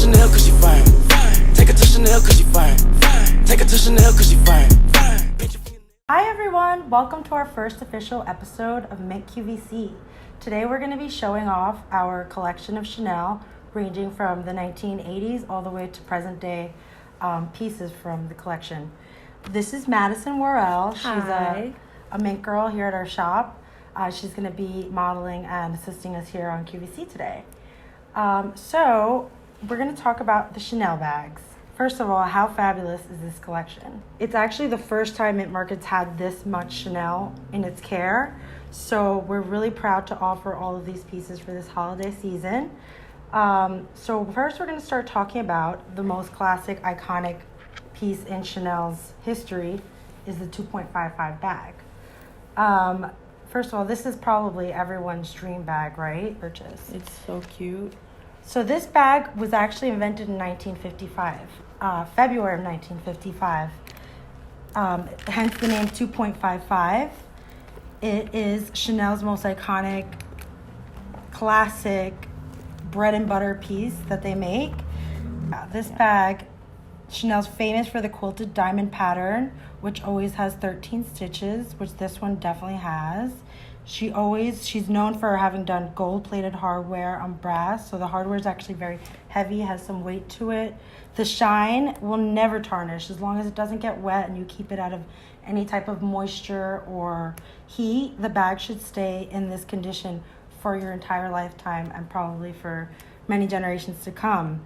Chanel cause she fine. Take her to Chanel cause she fine. Take her to Chanel cause she fine. Hi everyone, welcome to our first official episode of Mint QVC. Today we're going to be showing off our collection of Chanel ranging from the 1980s all the way to present day pieces from the collection. This is Madison Worrell. She's a Mint girl here at our shop. She's going to be modeling and assisting us here on QVC today. So we're going to talk about the Chanel bags. First of all, how fabulous is this collection? It's actually the first time Mint Market's had this much Chanel in its care. So we're really proud to offer all of these pieces for this holiday season. So first we're going to start talking about the most classic, iconic piece in Chanel's history is the 2.55 bag. First of all, this is probably everyone's dream bag, right? Purchase. It's so cute. So this bag was actually invented in 1955, February of 1955. Hence the name 2.55. It is Chanel's most iconic, classic bread and butter piece that they make. This bag, Chanel's famous for the quilted diamond pattern, which always has 13 stitches, which this one definitely has. She's known for having done gold-plated hardware on brass, so the hardware is actually very heavy, has some weight to it. The shine will never tarnish as long as it doesn't get wet and you keep it out of any type of moisture or heat. The bag should stay in this condition for your entire lifetime and probably for many generations to come.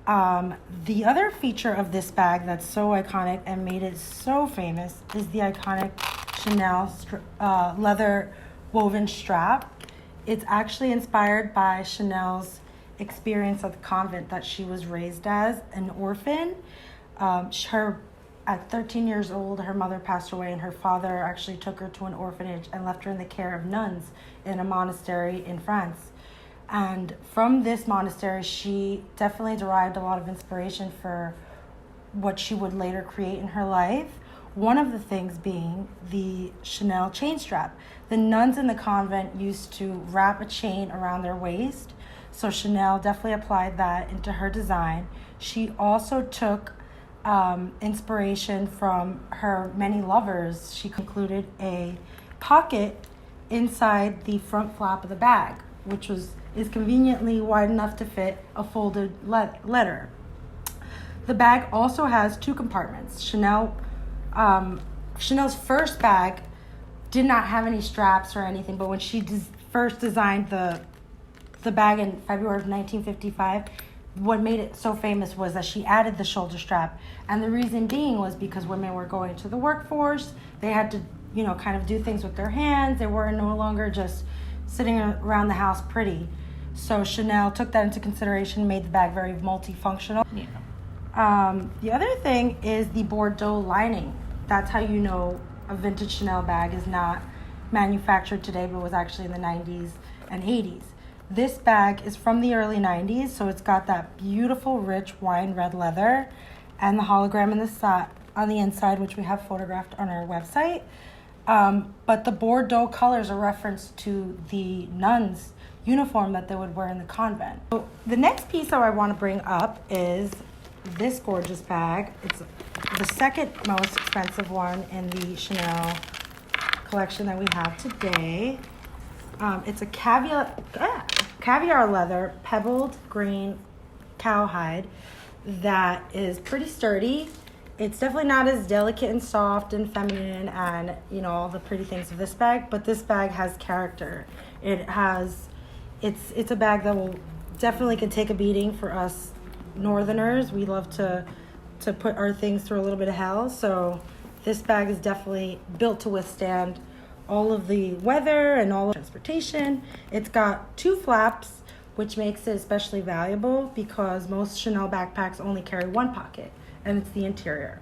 The other feature of this bag that's so iconic and made it so famous is the iconic Chanel leather woven strap. It's actually inspired by Chanel's experience at the convent that she was raised as an orphan. At 13 years old, her mother passed away and her father actually took her to an orphanage and left her in the care of nuns in a monastery in France. And from this monastery, she definitely derived a lot of inspiration for what she would later create in her life. One of the things being the Chanel chain strap. The nuns in the convent used to wrap a chain around their waist, so Chanel definitely applied that into her design. She also took inspiration from her many lovers. She included a pocket inside the front flap of the bag, which is conveniently wide enough to fit a folded letter. The bag also has two compartments. Chanel's first bag did not have any straps or anything, but when she first designed the bag in February of 1955, what made it so famous was that she added the shoulder strap. And the reason being was because women were going to the workforce. They had to, kind of do things with their hands. They were no longer just sitting around the house pretty. So Chanel took that into consideration and made the bag very multifunctional. Yeah. The other thing is the Bordeaux lining. That's how you know a vintage Chanel bag is not manufactured today, but was actually in the 90s and 80s. This bag is from the early 90s, so it's got that beautiful, rich wine red leather and the hologram on the inside, which we have photographed on our website. But the Bordeaux colors are reference to the nuns' uniform that they would wear in the convent. So the next piece that I want to bring up is this gorgeous bag. It's the second most expensive one in the Chanel collection that we have today. It's a caviar leather pebbled green cowhide that is pretty sturdy. It's definitely not as delicate and soft and feminine and all the pretty things of this bag, but this bag has character. It's a bag that will definitely can take a beating for us Northerners. We love to put our things through a little bit of hell, so this bag is definitely built to withstand all of the weather and all of the transportation. It's got two flaps, which makes it especially valuable because most Chanel backpacks only carry one pocket, and it's the interior.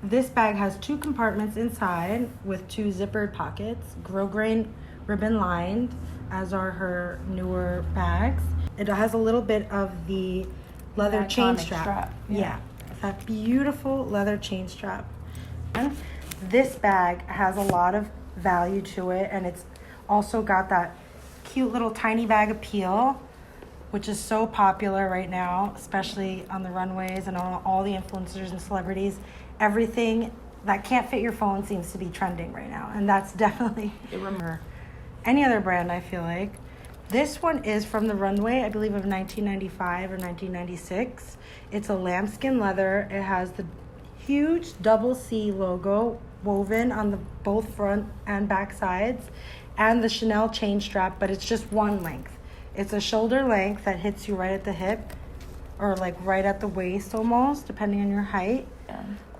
This bag has two compartments inside with two zippered pockets, grosgrain ribbon lined, as are her newer bags. It has a little bit of the leather chain strap. Yeah, that beautiful leather chain strap. This bag has a lot of value to it, and it's also got that cute little tiny bag appeal. which is so popular right now, especially on the runways and on all the influencers and celebrities. Everything that can't fit your phone seems to be trending right now, and that's definitely any other brand, I feel like. This one is from the runway, I believe, of 1995 or 1996. It's a lambskin leather. It has the huge double C logo woven on the both front and back sides, and the Chanel chain strap, but it's just one length. It's a shoulder length that hits you right at the hip, or like right at the waist almost, depending on your height.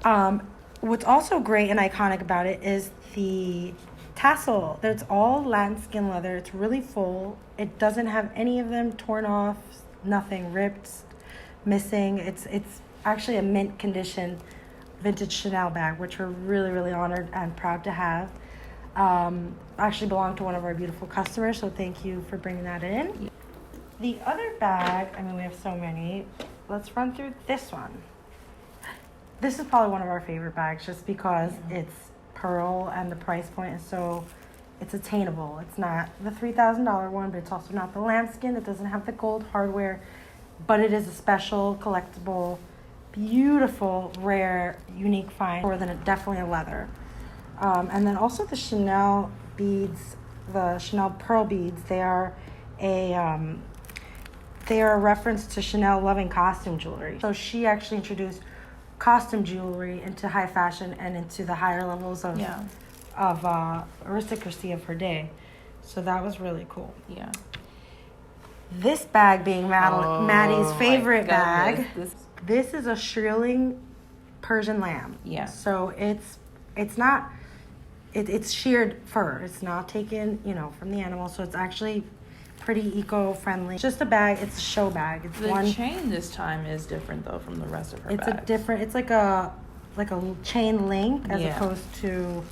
Yeah. What's also great and iconic about it is the tassel. It's all lambskin leather. It's really full. It doesn't have any of them torn off, nothing ripped, missing. It's actually a mint condition vintage Chanel bag, which we're really, really honored and proud to have. Actually belonged to one of our beautiful customers, so thank you for bringing that in. The other bag, I mean, we have so many. Let's run through this one. This is probably one of our favorite bags just because it's pearl and the price point is so, it's attainable. It's not the $3,000 one, but it's also not the lambskin. It doesn't have the gold hardware, but it is a special, collectible, beautiful, rare, unique find, more than definitely a leather. And then also the Chanel beads, the Chanel pearl beads, they are a reference to Chanel loving costume jewelry. So she actually introduced costume jewelry into high fashion and into the higher levels of aristocracy of her day. So that was really cool. Yeah. This bag being Maddie's favorite bag. This is a shearling Persian lamb. Yeah. So it's not, it's sheared fur. It's not taken, from the animal. So it's actually pretty eco-friendly. It's just a bag. It's a show bag. It's the chain this time is different though from the rest of her bags. It's like a chain link as opposed to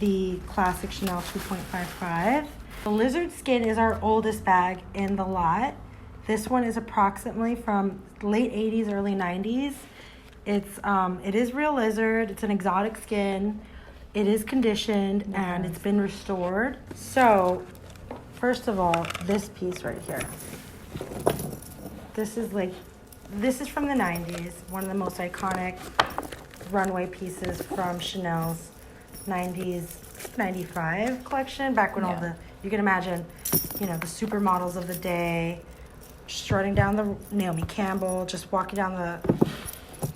the classic Chanel 2.55. The lizard skin is our oldest bag in the lot. This one is approximately from late 80s, early 90s. It is real lizard. It's an exotic skin. It is conditioned and it's been restored. So, first of all, this piece right here. This is from the 90s. One of the most iconic runway pieces from Chanel's 90s, 95 collection. Back when you can imagine, the supermodels of the day, strutting down the Naomi Campbell, just walking down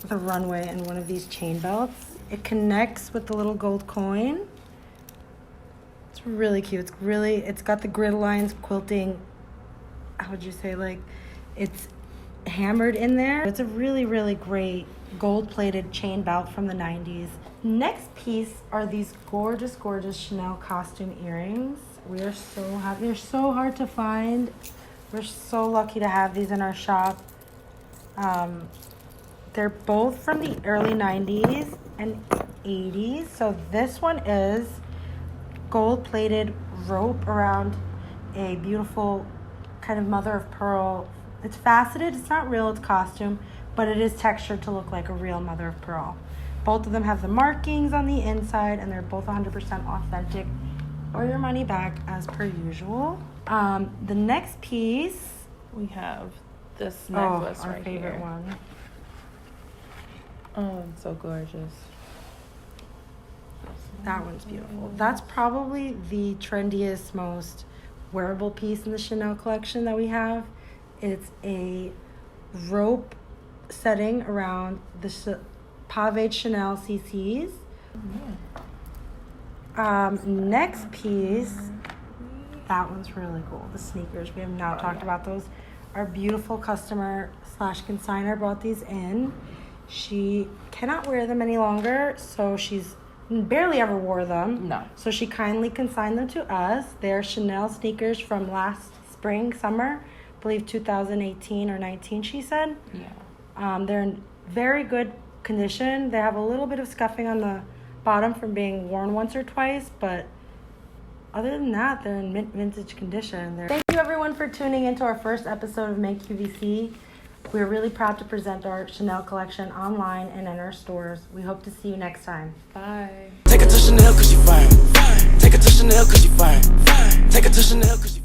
the runway in one of these chain belts. It connects with the little gold coin. It's really cute. It's got the grid lines quilting. How would you say, it's hammered in there. It's a really, really great gold-plated chain belt from the 90s. Next piece are these gorgeous, gorgeous Chanel costume earrings. We are so happy. They're so hard to find. We're so lucky to have these in our shop. They're both from the early 90s and 80s. So this one is gold-plated rope around a beautiful kind of mother of pearl. It's faceted. It's not real. It's costume, but it is textured to look like a real mother of pearl. Both of them have the markings on the inside, and they're both 100% authentic, or your money back as per usual. The next piece, we have this necklace our right favorite here. one. Oh, it's so gorgeous. That one's beautiful. That's probably the trendiest, most wearable piece in the Chanel collection that we have. It's a rope setting around the paved Chanel CCs. Next piece, that one's really cool. The sneakers. We have now talked about those. Our beautiful customer / consigner brought these in. She cannot wear them any longer, so she's barely ever wore them. No. So she kindly consigned them to us. They're Chanel sneakers from last spring, summer, I believe 2018 or 19, she said. Yeah. They're in very good condition. They have a little bit of scuffing on the bottom from being worn once or twice, but other than that, they're in vintage condition. Thank you everyone for tuning into our first episode of Make QVC. We're really proud to present our Chanel collection online and in our stores. We hope to see you next time. Bye. Take it to Chanel cause you fine. Take it to Chanel cause you fine. Take it to Chanel cause you